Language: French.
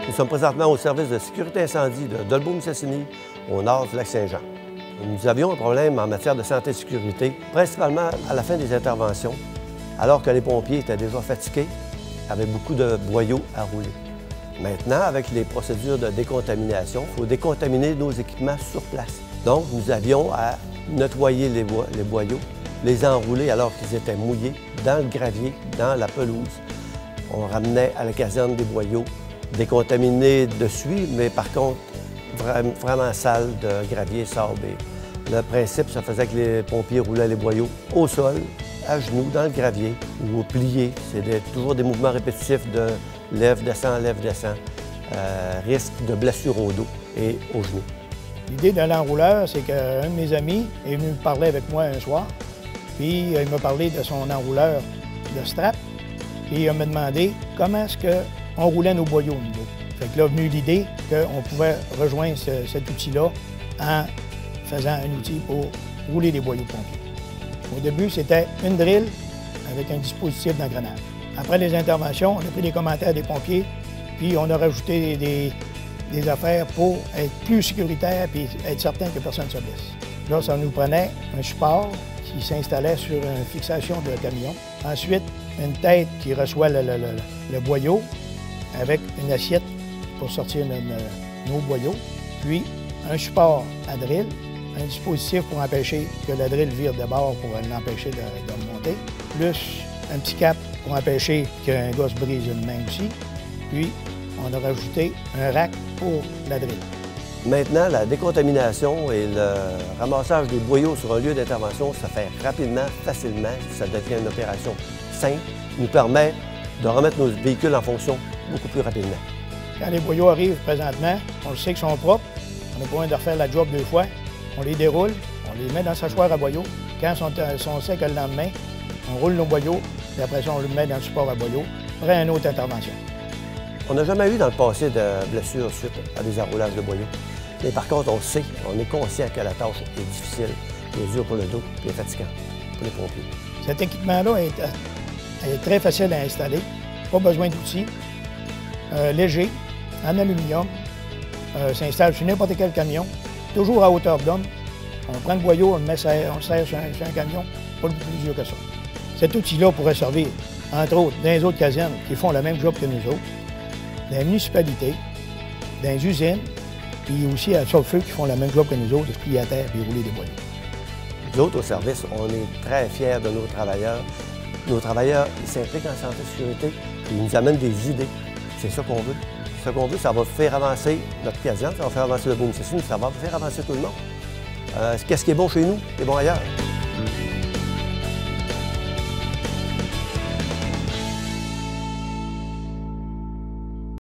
Nous sommes présentement au service de sécurité incendie de Dolbeau-Mistassini, au nord du lac Saint-Jean. Nous avions un problème en matière de santé et sécurité, principalement à la fin des interventions, alors que les pompiers étaient déjà fatigués, avec beaucoup de boyaux à rouler. Maintenant, avec les procédures de décontamination, il faut décontaminer nos équipements sur place. Donc, nous avions à nettoyer les boyaux, les enrouler alors qu'ils étaient mouillés dans le gravier, dans la pelouse. On ramenait à la caserne des boyaux décontaminés de suie, mais par contre, vraiment sales de gravier, sable. Le principe, ça faisait que les pompiers roulaient les boyaux au sol, à genoux, dans le gravier ou pliés. C'est toujours des mouvements répétitifs de lève, descend, risque de blessure au dos et aux genoux. L'idée de l'enrouleur, c'est qu'un de mes amis est venu me parler avec moi un soir, puis il m'a parlé de son enrouleur de strap, puis il m'a demandé comment est-ce qu'on roulait nos boyaux au niveau. Fait que là est venue l'idée qu'on pouvait rejoindre cet outil-là en faisant un outil pour rouler les boyaux pompiers. Au début, c'était une drill avec un dispositif d'engrenage. Après les interventions, on a pris les commentaires des pompiers, puis on a rajouté des affaires pour être plus sécuritaire et être certain que personne ne se blesse. Là, ça nous prenait un support qui s'installait sur une fixation de camion. Ensuite, une tête qui reçoit le boyau avec une assiette pour sortir nos boyaux. Puis, un support à drill, un dispositif pour empêcher que la drill vire de bord pour l'empêcher de monter, plus un petit cap pour empêcher qu'un gosse brise une main aussi. Puis, on a rajouté un rack pour la drill. Maintenant, la décontamination et le ramassage des boyaux sur un lieu d'intervention se fait rapidement, facilement. Ça devient une opération simple, nous permet de remettre nos véhicules en fonction beaucoup plus rapidement. Quand les boyaux arrivent présentement, on le sait qu'ils sont propres, on n'a pas besoin de refaire la job 2 fois. On les déroule, on les met dans le séchoir à boyaux. Quand ils sont secs le lendemain, on roule nos boyaux, et après ça, on les met dans le support à boyaux. Après une autre intervention. On n'a jamais eu dans le passé de blessures suite à des enroulages de boyaux. Mais par contre, on sait, on est conscient que la tâche est difficile, est dure pour le dos et est fatigante pour les pompiers. Cet équipement-là est très facile à installer, pas besoin d'outils, léger, en aluminium, s'installe sur n'importe quel camion, toujours à hauteur d'homme. On prend le boyau, on le serre sur un camion, pas plus dur que ça. Cet outil-là pourrait servir, entre autres, dans les autres casernes qui font le même job que nous autres, dans les municipalités, dans les usines, puis aussi à Sauf-Feu qui font le même job que nous autres, de se plier à terre et rouler des boyaux. Nous autres, au service, on est très fiers de nos travailleurs. Nos travailleurs, ils s'impliquent en santé et sécurité, puis ils nous amènent des idées. C'est ça qu'on veut. Ce qu'on veut, ça va faire avancer notre caserne, ça va faire avancer le Dolbeau-Mistassini, ça va faire avancer tout le monde. Qu'est-ce qui est bon chez nous est bon ailleurs.